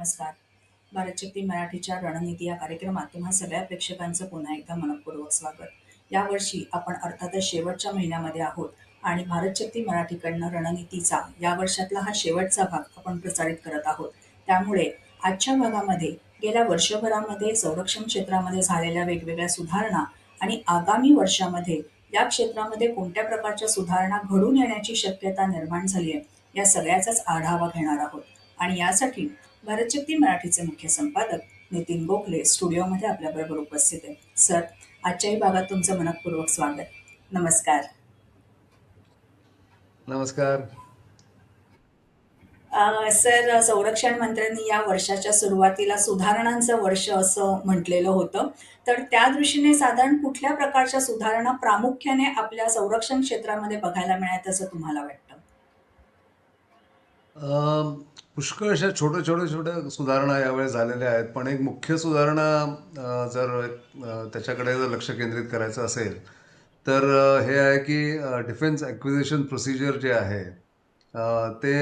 नमस्कार. भारतशक्ती मराठीच्या रणनीती या कार्यक्रमात तुम्हा सगळ्या प्रेक्षकांचं पुन्हा एकदा मनःपूर्वक स्वागत. यावर्षी आपण अर्थातच शेवटच्या महिन्यामध्ये आहोत आणि भारतशक्ती मराठीकडनं रणनीतीचा या वर्षातला हा शेवटचा भाग आपण प्रसारित करत आहोत. त्यामुळे आजच्या भागामध्ये गेल्या वर्षभरामध्ये संरक्षण क्षेत्रामध्ये झालेल्या वेगवेगळ्या सुधारणा आणि आगामी वर्षामध्ये या क्षेत्रामध्ये कोणत्या प्रकारच्या सुधारणा घडून येण्याची शक्यता निर्माण झाली आहे, या सगळ्याचाच आढावा घेणार आहोत. आणि यासाठी भारतशक्ती मराठीचे मुख्य संपादक नितीन गोखले स्टुडिओमध्ये आपल्याबरोबर उपस्थित आहेत. सर, आजच्याही भागात तुमचं मनःपूर्वक स्वागत. नमस्कार. नमस्कार. सर, संरक्षण मंत्र्यांनी या वर्षाच्या सुरुवातीला सुधारणांचं वर्ष असं म्हटलेलं होतं. तर त्या दृष्टीने साधारण कुठल्या प्रकारच्या सुधारणा प्रामुख्याने आपल्या संरक्षण क्षेत्रामध्ये बघायला मिळाल्यात असं तुम्हाला वाटतं? पुष्कळ अशा छोट्या सुधारणा यावेळेस झालेल्या आहेत. पण एक मुख्य सुधारणा जर त्याच्याकडे जर लक्ष केंद्रित करायचं असेल, तर हे आहे की डिफेन्स ॲक्विजिशन प्रोसिजर जे आहे ते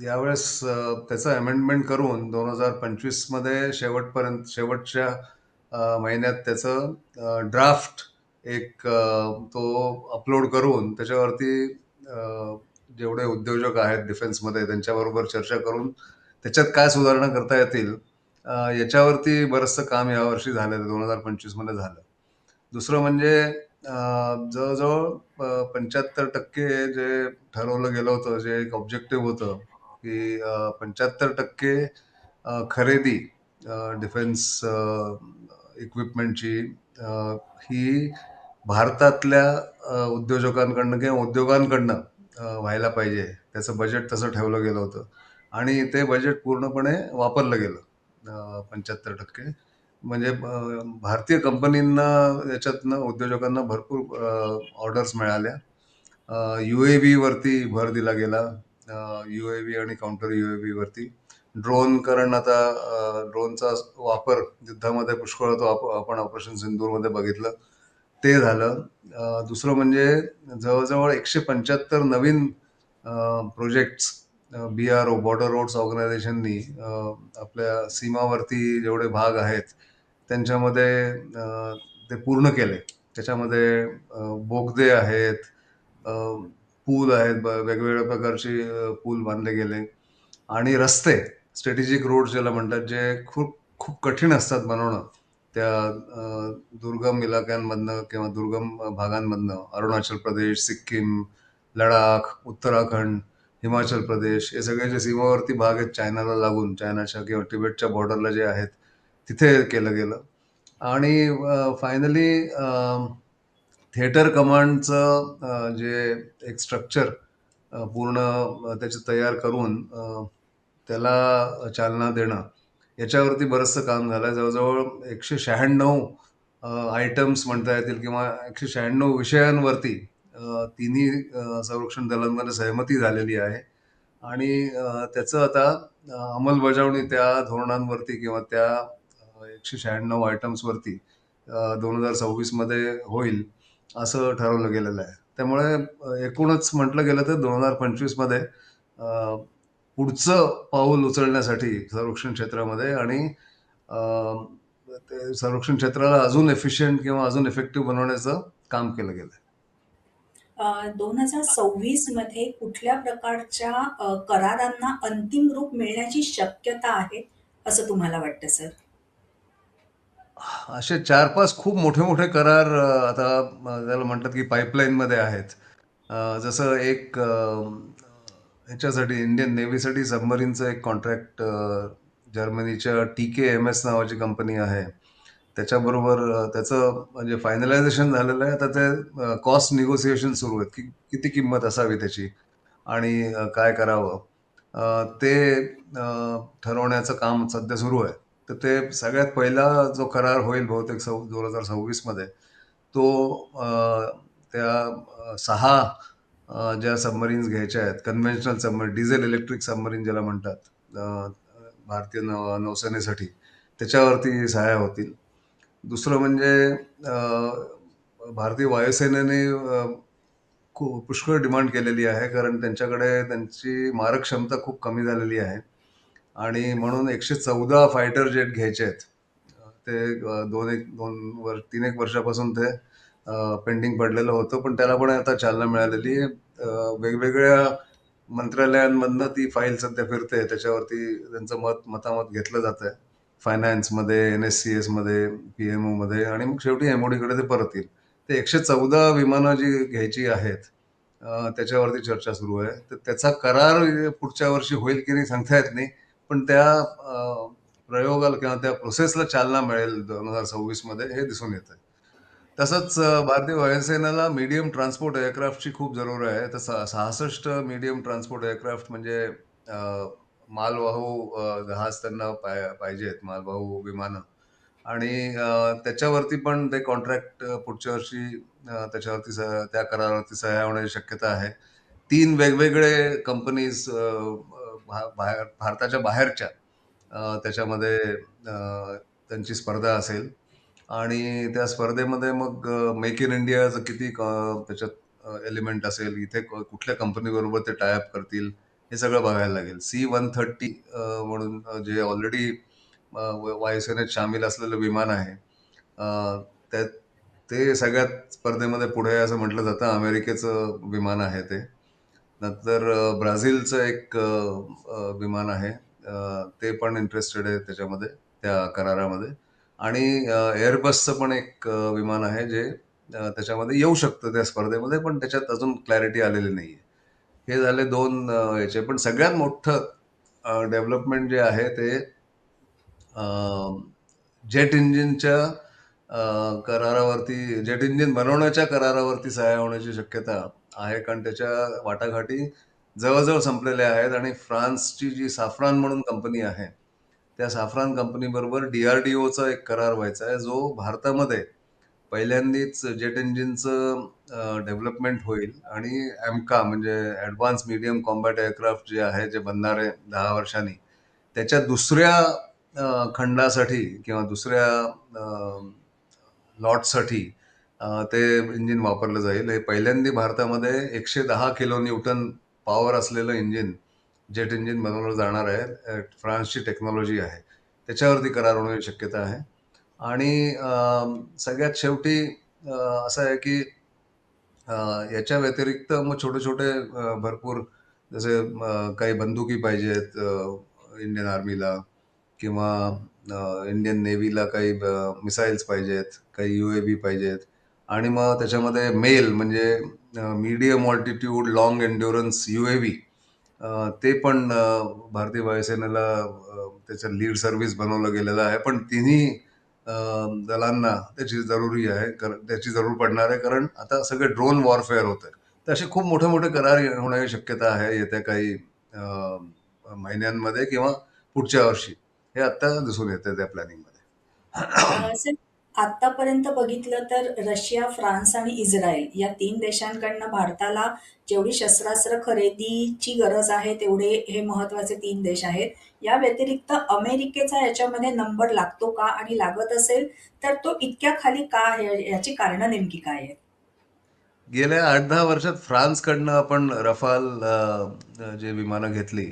यावेळेस त्याचं अमेंडमेंट करून 2025 मध्ये शेवटच्या महिन्यात त्याचं ड्राफ्ट एक तो अपलोड करून त्याच्यावरती जेवढे उद्योजक आहेत डिफेन्समध्ये त्यांच्याबरोबर चर्चा करून त्याच्यात काय सुधारणा करता येतील याच्यावरती बरंचसं काम यावर्षी झालं, 2025 मध्ये झालं. दुसरं म्हणजे जवळजवळ 75% जे ठरवलं गेलं होतं, जे एक ऑब्जेक्टिव्ह होतं की 75% खरेदी डिफेन्स इक्विपमेंटची ही भारतातल्या उद्योजकांकडनं किंवा उद्योगांकडनं व्हायला पाहिजे. त्याचं बजेट तसं ठेवलं गेलं होतं आणि ते बजेट पूर्णपणे वापरलं गेलं. 75% म्हणजे भारतीय कंपनींना याच्यातनं उद्योजकांना भरपूर ऑर्डर्स मिळाल्या. UAV वरती भर दिला गेला. UAV आणि काउंटर UAV वरती ड्रोन, कारण आता ड्रोनचा वापर युद्धामध्ये पुष्कळ होतो. आपण ऑपरेशन सिंदूरमध्ये बघितलं, ते झालं. दुसरं म्हणजे जवळजवळ 175 नवीन प्रोजेक्ट्स BRO, बॉर्डर रोड्स ऑर्गनायझेशननी आपल्या सीमावर्ती जेवढे भाग आहेत त्यांच्यामध्ये ते पूर्ण केले. त्याच्यामध्ये बोगदे आहेत, पूल आहेत, वेगवेगळ्या प्रकारचे पूल बांधले गेले आणि रस्ते, स्ट्रॅटेजिक रोड ज्याला म्हणतात, जे खूप खूप कठीण असतात बनवणं त्या दुर्गम इलाक्यांमधनं किंवा दुर्गम भागांमधनं. अरुणाचल प्रदेश, सिक्कीम, लडाख, उत्तराखंड, हिमाचल प्रदेश हे सगळे जे सीमावर्ती भाग आहेत चायनाला लागून, चायनाच्या किंवा तिबेटच्या बॉर्डरला जे आहेत तिथे केलं गेलं. आणि फायनली थिएटर कमांडचं जे एक स्ट्रक्चर पूर्ण त्याचं तयार करून त्याला चालना देणं, याच्यावरती बरंचसं काम झालं. जवळजवळ 196 आयटम्स म्हणता येतील किंवा 196 विषयांवरती तिन्ही संरक्षण दलांमध्ये सहमती झालेली आहे आणि त्याचं आता अंमलबजावणी त्या धोरणांवरती किंवा त्या 196 आयटम्सवरती 2026 मध्ये होईल असं ठरवलं गेलेलं आहे. त्यामुळे एकूणच म्हटलं गेलं तर 2025 मध्ये पुढचं पाऊल उचलण्यासाठी संरक्षण क्षेत्रामध्ये आणि ते संरक्षण क्षेत्राला अजून एफिशियंट किंवा अजून इफेक्टिव्ह बनवण्याचं काम केलं गेलं. 2026 मध्ये कुठल्या प्रकारच्या करारांना अंतिम रूप मिळण्याची शक्यता आहे असं तुम्हाला वाटतं, सर? असे 4-5 खूप मोठे मोठे करार आता त्याला म्हणतात की पाईपलाईन मध्ये आहेत. जसं एक ह्याच्यासाठी इंडियन नेव्हीसाठी सबमरीनचं एक कॉन्ट्रॅक्ट जर्मनीच्या TKMS नावाची कंपनी आहे, त्याच्याबरोबर त्याचं म्हणजे फायनलायझेशन झालेलं आहे. आता ते कॉस्ट निगोसिएशन सुरू आहेत की किती किंमत असावी त्याची आणि काय करावं ते ठरवण्याचं काम सध्या सुरू आहे. तर ते सगळ्यात पहिला जो करार होईल बहुतेक 2026 मध्ये, तो त्या 6 ज्या सबमरीन्स घ्यायच्या आहेत, conventional submarine, diesel electric submarine ज्याला म्हणतात, भारतीय नौसेनेसाठी, त्याच्यावरती सहाय्या होतील. दुसरं म्हणजे भारतीय वायुसेनेने पुष्कळ डिमांड केलेली आहे, कारण त्यांच्याकडे त्यांची मारक क्षमता खूप कमी झालेली आहे आणि म्हणून 114 फायटर जेट घ्यायचे आहेत. ते तीन एक वर्षापासून ते पेंडिंग पडलेलं होतं, पण त्याला पण आता चालना मिळालेली आहे. वेगवेगळ्या मंत्रालयांमधनं ती फाईल सध्या फिरते, त्याच्यावरती त्यांचं मतामत घेतलं जात आहे. फायनान्समध्ये, NSCS मध्ये, PMO मध्ये, आणि मग शेवटी MOD कडे ते परत येईल. ते 114 विमानं जी घ्यायची आहेत, त्याच्यावरती चर्चा सुरू आहे. तर त्याचा करार पुढच्या वर्षी होईल की नाही सांगता येत नाही, पण त्या प्रयोगाला किंवा त्या प्रोसेसला चालना मिळेल 2026 मध्ये, हे दिसून येत आहे. तसंच भारतीय वायुसेनेला मीडियम ट्रान्सपोर्ट एअरक्राफ्टची खूप जरूर आहे. तर 66 मीडियम ट्रान्सपोर्ट एअरक्राफ्ट म्हणजे मालवाहू जहाज त्यांना पाहिजेत, मालवाहू विमानं. आणि त्याच्यावरती पण ते कॉन्ट्रॅक्ट पुढच्या वर्षी त्याच्यावरती त्या करारावरती सह्या होण्याची शक्यता आहे. 3 वेगवेगळे कंपनीज भारताच्या बाहेरच्या त्याच्यामध्ये त्यांची स्पर्धा असेल. आणि त्या स्पर्धेमध्ये मग मेक इन इंडियाचं किती त्याच्यात एलिमेंट असेल, इथे कुठल्या कंपनी बरोबर ते टायअप करतील, हे सगळं बघायला लागेल. C-130 म्हणून जे ऑलरेडी वायुसेनेत सामील असलेलं विमान आहे, त्यात ते सगळ्यात स्पर्धेमध्ये पुढे आहे असं म्हटलं जातं. अमेरिकेचं विमान आहे ते. नंतर ब्राझीलचं एक विमान आहे. ते पण इंटरेस्टेड आहे त्याच्यामध्ये, त्या करारामध्ये. आणि एअरबसचं पण एक विमान आहे जे त्याच्यामध्ये येऊ शकतं त्या स्पर्धेमध्ये, पण त्याच्यात अजून क्लॅरिटी आलेली नाहीये. हे झाले दोन याचे. पण सगळ्यात मोठं डेव्हलपमेंट जे आहे ते जेट इंजिनच्या करारावरती, जेट इंजिन बनवण्याच्या करारावरती सह्या होण्याची शक्यता आहे. कारण त्याच्या वाटाघाटी जवळजवळ संपलेल्या आहेत, आणि फ्रान्सची जी साफ्रान म्हणून कंपनी आहे, त्या साफ्रान कंपनी बरोबर DRDOचा एक करार व्हायचा आहे, जो भारतामध्ये पहिल्यांदाच जेट इंजिनचं डेव्हलपमेंट होईल. आणि एमका म्हणजे ऍडव्हान्स मीडियम कॉम्बॅट एअरक्राफ्ट जे आहे, जे बनणार आहे 10 वर्षांनी, त्याच्या दुसऱ्या खंडासाठी किंवा दुसऱ्या लॉटसाठी ते इंजिन वापरलं जाईल. हे पहिल्यांदा भारतामध्ये 110 किलो न्यूटन पॉवर असलेलं इंजिन, जेट इंजिन बनवलं जाणार आहे. फ्रान्सची टेक्नॉलॉजी आहे, त्याच्यावरती करार होण्याची शक्यता आहे. आणि सगळ्यात शेवटी असं आहे की याच्या व्यतिरिक्त मग छोटे छोटे भरपूर, जसे काही बंदुकी पाहिजेत इंडियन आर्मीला, किंवा इंडियन नेव्हीला काही मिसाईल्स पाहिजेत, काही UAV पाहिजेत. आणि मग त्याच्यामध्ये मेल म्हणजे मीडियम ऑल्टिट्यूड लॉंग एन्ड्युरन्स UAV, ते पण भारतीय वायुसेनेला त्याचं लीड सर्व्हिस बनवलं गेलेलं आहे. पण तिन्ही दलांना त्याची जरूर पडणार आहे, कारण आता सगळे ड्रोन वॉरफेअर होत आहे. तर असे खूप मोठे मोठे करार होण्याची शक्यता आहे येत्या काही महिन्यांमध्ये किंवा पुढच्या वर्षी. हे आता दिसून येते त्या प्लॅनिंगमध्ये. सर, आत्तापर्यंत बघितलं तर रशिया, फ्रान्स आणि इस्रायल या 3 देशांकडनं भारताला जेवढी शस्त्रास्त्र खरेदीची गरज आहे, तेवढे हे महत्वाचे 3 देश आहेत. या व्यतिरिक्त अमेरिकेचा याच्यामध्ये नंबर लागतो का? आणि लागत असेल तर तो इतक्या खाली का आहे? याची कारणं नेमकी काय आहेत? गेल्या 8-10 वर्षात फ्रान्सकडनं आपण रफाल जे विमानं घेतली,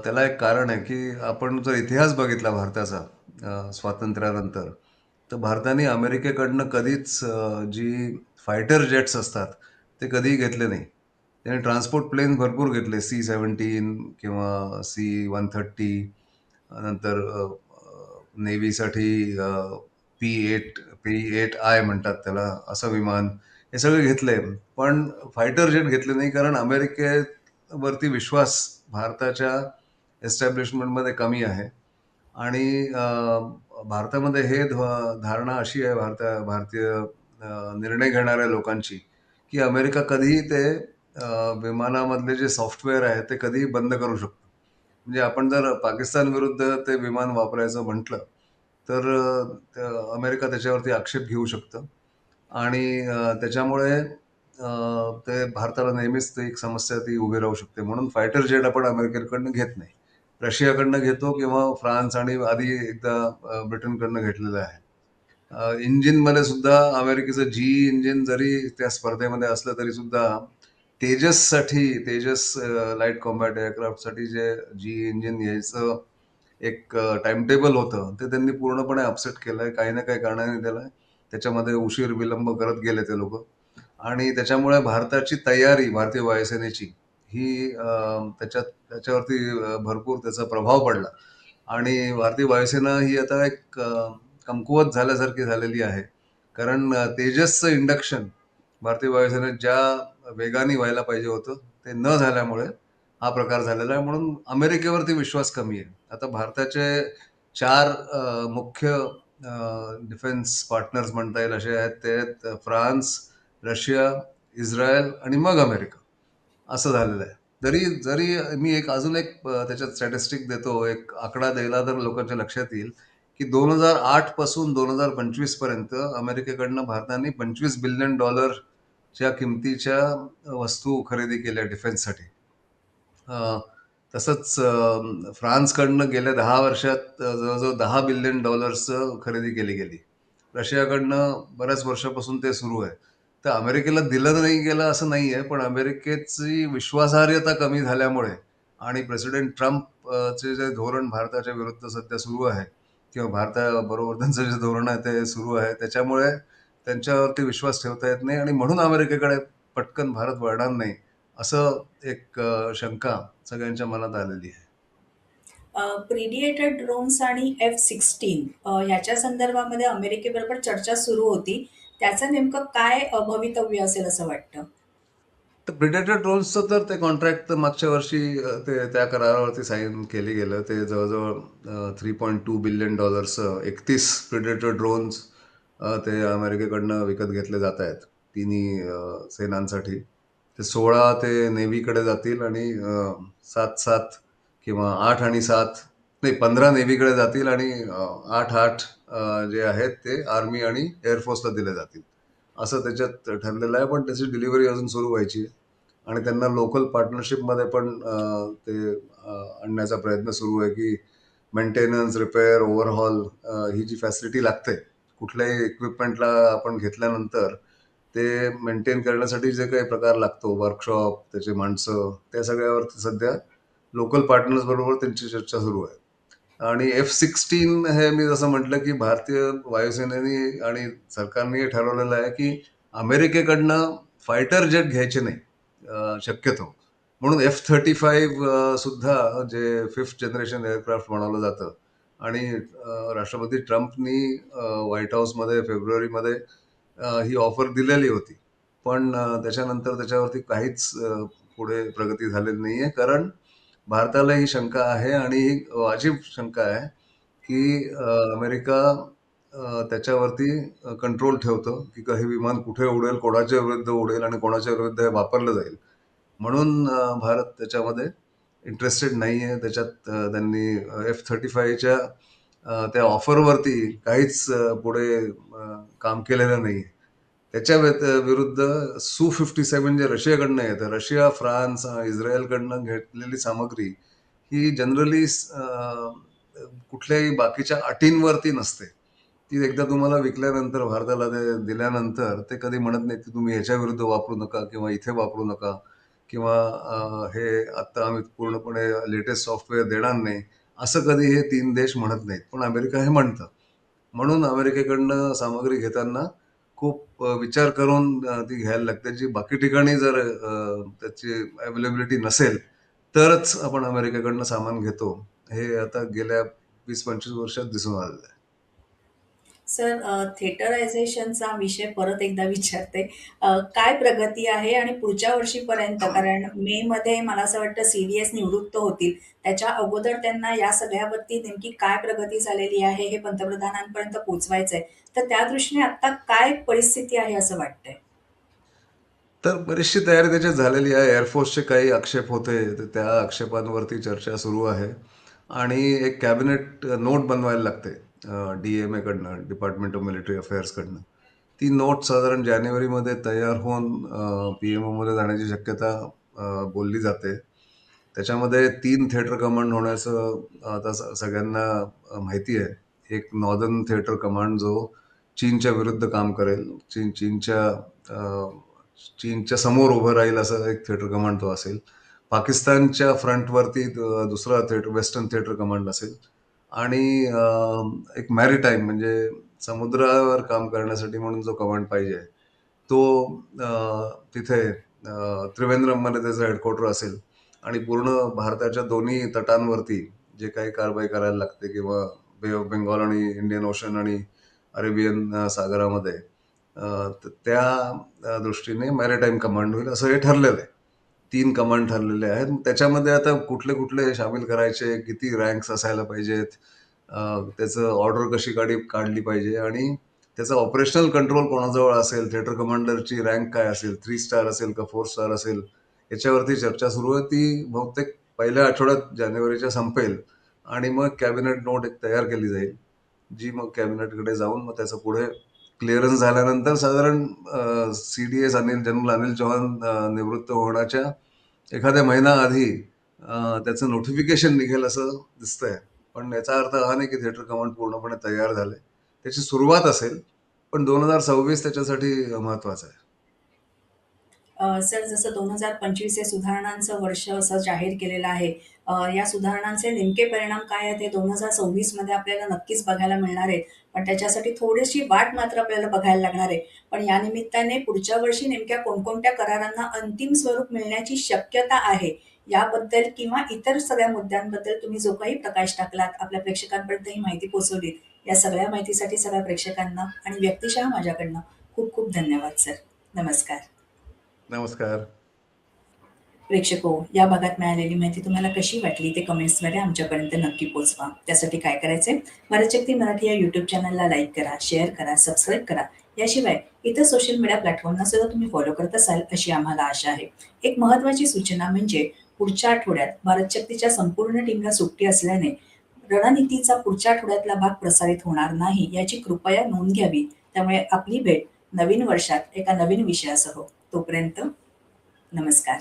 त्याला एक कारण आहे की आपण जर इतिहास बघितला भारताचा स्वातंत्र्यानंतर, तर भारताने अमेरिकेकडनं कधीच जी फायटर जेट्स असतात ते कधीही घेतले नाही. त्याने ट्रान्सपोर्ट प्लेन भरपूर घेतले, C-17 किंवा C-130. नंतर नेव्हीसाठी P-8I म्हणतात त्याला, असं विमान, हे सगळे घेतले. पण फायटर जेट घेतले नाही, कारण अमेरिकेवरती विश्वास भारताच्या एस्टॅब्लिशमेंटमध्ये कमी आहे. आणि भारतामध्ये धारणा अशी आहे भारतीय निर्णय घेणाऱ्या लोकांची, की अमेरिका कधीही ते विमानामधले जे सॉफ्टवेअर आहे ते कधीही बंद करू शकतो. म्हणजे आपण जर पाकिस्तान विरुद्ध ते विमान वापरायचं म्हटलं, तर अमेरिका त्याच्यावरती आक्षेप घेऊ शकतं. आणि त्याच्यामुळे ते भारताला नेहमीच ती एक समस्या ती उभी राहू शकते. म्हणून फायटर जेट आपण अमेरिकेकडनं घेत नाही. रशियाकडनं घेतो, किंवा फ्रान्स, आणि आधी एकदा ब्रिटनकडनं घेतलेलं आहे. इंजिनमध्ये सुद्धा अमेरिकेचं GE इंजिन जरी त्या स्पर्धेमध्ये असलं तरी सुद्धा तेजससाठी, तेजस लाईट कॉम्बॅट एअरक्राफ्टसाठी जे जी इंजिन यायचं एक टाइम टेबल होतं, ते त्यांनी पूर्णपणे अपसेट केलंय. काही ना काही कारणाने त्याला त्याच्यामध्ये उशीर विलंब करत गेले ते लोक. आणि त्याच्यामुळे भारताची तयारी, भारतीय वायुसेनेची ही त्याच्यावरती भरपूर त्याचा प्रभाव पडला. आणि भारतीय वायुसेना ही आता एक कमकुवत झाल्यासारखी झालेली आहे. कारण तेजसचं इंडक्शन भारतीय वायुसेनेत ज्या वेगाने व्हायला पाहिजे होतं, ते न झाल्यामुळे हा प्रकार झालेला आहे. म्हणून अमेरिकेवरती विश्वास कमी आहे. आता भारताचे 4 मुख्य डिफेन्स पार्टनर्स म्हणता येईल असे आहेत. ते आहेत फ्रान्स, रशिया, इस्रायल आणि मग अमेरिका. असं झालेलं आहे. जरी जरी मी अजून एक त्याच्यात स्टॅटिस्टिक देतो, एक आकडा द्यायला तर लोकांच्या लक्षात येईल, की 2008 पासून 2025 पर्यंत अमेरिकेकडनं भारताने $25 बिलियन च्या किमतीच्या वस्तू खरेदी केल्या डिफेन्ससाठी. तसंच फ्रान्सकडनं गेल्या 10 वर्षात जवळजवळ $10 बिलियन खरेदी केली गेली. रशियाकडनं बऱ्याच वर्षापासून ते सुरू आहे. तर अमेरिकेला दिलं नाही गेलं असं नाहीये, पण अमेरिकेची विश्वासार्हता कमी झाल्यामुळे आणि प्रेसिडेंट ट्रम्पचे जे धोरण भारताच्या विरुद्ध सध्या सुरू आहे किंवा भारताबरोबर त्यांचं जे धोरण आहे ते सुरू आहे, त्याच्यामुळे त्यांच्यावरती विश्वास ठेवता येत नाही आणि म्हणून अमेरिकेकडे पटकन भारत वळणार नाही, असं एक शंका सगळ्यांच्या मनात आलेली आहे. प्रिडिएटर ड्रोन्स आणि F-16 ह्याच्या संदर्भामध्ये अमेरिकेबरोबर चर्चा सुरू होती. त्याचं नेमकं काय भवितव्य असेल असं वाटतं? तर प्रिडेटर ड्रोन्सचं तर ते कॉन्ट्रॅक्ट तर मागच्या वर्षी ते त्या करारावरती साईन केले गेलं. ते जवळजवळ $3.2 बिलियन 31 प्रिडेटर ड्रोन्स ते अमेरिकेकडनं विकत घेतले जात आहेत तिन्ही सेनांसाठी. ते 16 ते नेव्हीकडे जातील आणि 7-7 किंवा 8 आणि 7 नाही 15 नेव्हीकडे जातील आणि 8-8 जे आहेत ते आर्मी आणि एअरफोर्सला दिले जातील. असं त्याच्यात ठरलेलं आहे, पण त्याची डिलिव्हरी अजून सुरू व्हायची आहे. आणि त्यांना लोकल पार्टनरशिपमध्ये पण ते आणण्याचा प्रयत्न सुरू आहे, की मेंटेनन्स, रिपेअर, ओव्हरहॉल ही जी फॅसिलिटी लागते कुठल्याही इक्विपमेंटला आपण घेतल्यानंतर ते मेंटेन करण्यासाठी जे काही प्रकार लागतो, वर्कशॉप, त्याची माणसं, त्या सगळ्यावरती सध्या लोकल पार्टनर्स बरोबर त्यांची चर्चा सुरू आहे. आणि F-16 हे मी जसं म्हटलं, की भारतीय वायुसेनेने आणि सरकारने ठरवलेलं आहे, की अमेरिकेकडनं फायटर जेट घ्यायचे नाही शक्यतो. म्हणून F-35 सुद्धा जे 5th जनरेशन एअरक्राफ्ट बनवलं जातं आणि राष्ट्रपती ट्रम्पनी व्हाईट हाऊसमध्ये फेब्रुवारीमध्ये ही ऑफर दिलेली होती. पण त्याच्यानंतर त्याच्यावरती काहीच पुढे प्रगती झालेली नाहीये. कारण भारताला ही शंका आहे आणि ही वाजिब शंका आहे, की अमेरिका त्याच्यावरती कंट्रोल ठेवतं, की हे विमान कुठे उडेल, कोणाच्या विरुद्ध उडेल आणि कोणाच्या विरुद्ध हे वापरलं जाईल. म्हणून भारत त्याच्यामध्ये इंटरेस्टेड नाहीये. त्याच्यात त्यांनी F-35च्या त्या ऑफरवरती काहीच पुढे काम केलेलं नाहीये. त्याच्या विरुद्ध Su-57 जे रशियाकडनं येतं, रशिया, फ्रान्स, इस्रायलकडनं घेतलेली सामग्री ही जनरली कुठल्याही बाकीच्या अटींवरती नसते. ती एकदा तुम्हाला विकल्यानंतर, भारताला ते दिल्यानंतर ते कधी म्हणत नाहीत, की तुम्ही ह्याच्या विरुद्ध वापरू नका किंवा इथे वापरू नका किंवा हे आता आम्ही पूर्णपणे लेटेस्ट सॉफ्टवेअर देणार नाही, असं कधी हे 3 देश म्हणत नाहीत. पण अमेरिका हे म्हणतं. म्हणून अमेरिकेकडनं सामग्री घेताना खूप विचार करून ती घ्यायला लागते. जी बाकी ठिकाणी जर त्याची अवेलेबिलिटी नसेल, तरच आपण अमेरिकेकडनं सामान घेतो. हे आता गेल्या 20-25 वर्षात दिसून आलेलं आहे. सर, थिएटरायझेशनचा विषय परत एकदा विचारते. काय प्रगती आहे आणि पुढच्या वर्षीपर्यंत, कारण मेमध्ये मला असं वाटतं CDS निवृत्त होतील. त्याच्या अगोदर त्यांना या सगळ्यावरती नेमकी काय प्रगती झालेली आहे हे पंतप्रधानांपर्यंत पोहोचवायचंय. तर त्या दृष्टीने आता काय परिस्थिती आहे असं वाटतंय? तर बरीचशी तयारी त्याच्यात झालेली आहे. एअरफोर्सचे काही आक्षेप होते, तर त्या आक्षेपांवरती चर्चा सुरू आहे. आणि एक कॅबिनेट नोट बनवायला लागते DMA कडनं, डिपार्टमेंट ऑफ मिलिटरी अफेअर्सकडनं. ती नोट साधारण जानेवारीमध्ये तयार होऊन PMO मध्ये जाण्याची शक्यता बोलली जाते. त्याच्यामध्ये 3 थिएटर कमांड होण्याचं आता सगळ्यांना माहिती आहे. एक नॉर्दर्न थिएटर कमांड जो चीनच्या विरुद्ध काम करेल. चीनच्या चीनच्या समोर उभं राहील असं एक थिएटर कमांड तो असेल. पाकिस्तानच्या फ्रंटवरती दुसरा वेस्टर्न थिएटर कमांड असेल. आणि एक मॅरीटाईम म्हणजे समुद्रावर काम करण्यासाठी म्हणून जो कमांड पाहिजे तो तिथे त्रिवेंद्रममध्ये त्याचं हेडक्वार्टर असेल. आणि पूर्ण भारताच्या दोन्ही तटांवरती जे काही कारवाई करायला लागते किंवा बे ऑफ बेंगॉल आणि इंडियन ओशन आणि अरेबियन सागरामध्ये त्या दृष्टीने मॅरीटाईम कमांड होईल असं हे ठरलेलं आहे. 3 कमांड ठरलेले आहेत. त्याच्यामध्ये आता कुठले कुठले सामील करायचे, किती रँक्स असायला पाहिजेत, त्याचं ऑर्डर कशी काढली पाहिजे आणि त्याचा ऑपरेशनल कंट्रोल कोणाजवळ असेल, थिएटर कमांडरची रँक काय असेल, 3 स्टार असेल का 4 स्टार असेल, याच्यावरती चर्चा सुरू आहे. ती बहुतेक पहिल्या आठवड्यात जानेवारीच्या संपेल आणि मग कॅबिनेट नोट एक तयार केली जाईल, जी मग कॅबिनेटकडे जाऊन मग त्याचं पुढे क्लिअरन्स झाल्यानंतर साधारण CDS जनरल अनिल चौहान निवृत्त होण्याच्या एखाद्या महिना आधी त्याचं नोटिफिकेशन निघेल असं दिसतंय. पण याचा अर्थ हा नाही की थिएटर कमांड पूर्णपणे तयार झाले. त्याची सुरुवात असेल, पण 2026 त्याच्यासाठी महत्वाचं आहे. सर, जसं 2025 हे सुधारणांचं वर्ष असं जाहीर केलेलं आहे. या सुधारणांचे नेमके परिणाम काय आहेत हे 2026 मध्ये आपल्याला नक्कीच बघायला मिळणार आहेत. पण त्याच्यासाठी थोडीशी वाट मात्र आपल्याला बघायला लागणार आहे. पण या निमित्ताने पुढच्या वर्षी नेमक्या कोणकोणत्या करारांना अंतिम स्वरूप मिळण्याची शक्यता आहे, याबद्दल किंवा इतर सगळ्या मुद्द्यांबद्दल तुम्ही जो काही प्रकाश टाकलात, आपल्या प्रेक्षकांपर्यंत ही माहिती पोहोचवलीत, या सगळ्या माहितीसाठी सगळ्या प्रेक्षकांना आणि व्यक्तिशः माझ्याकडनं खूप खूप धन्यवाद सर. नमस्कार. नमस्कार. प्रेक्षको, या भागात मिळालेली माहिती तुम्हाला कशी वाटली ते कमेंट्समध्ये आमच्यापर्यंत नक्की पोहोचवा. त्यासाठी काय करायचंय? भारतशक्ती मराठी या यूट्यूब चॅनलला लाईक करा, शेअर करा, सबस्क्राईब करा. याशिवाय इतर सोशल मीडिया प्लॅटफॉर्मना सुद्धा तुम्ही फॉलो करत असाल अशी आम्हाला आशा आहे. एक महत्त्वाची सूचना म्हणजे पुढच्या आठवड्यात भारतशक्तीच्या संपूर्ण टीमला सुट्टी असल्याने रणनीतीचा पुढच्या आठवड्यातला भाग प्रसारित होणार नाही, याची कृपया नोंद घ्यावी. त्यामुळे आपली भेट नवीन वर्षात एका नवीन विषयासह. तोपर्यंत नमस्कार.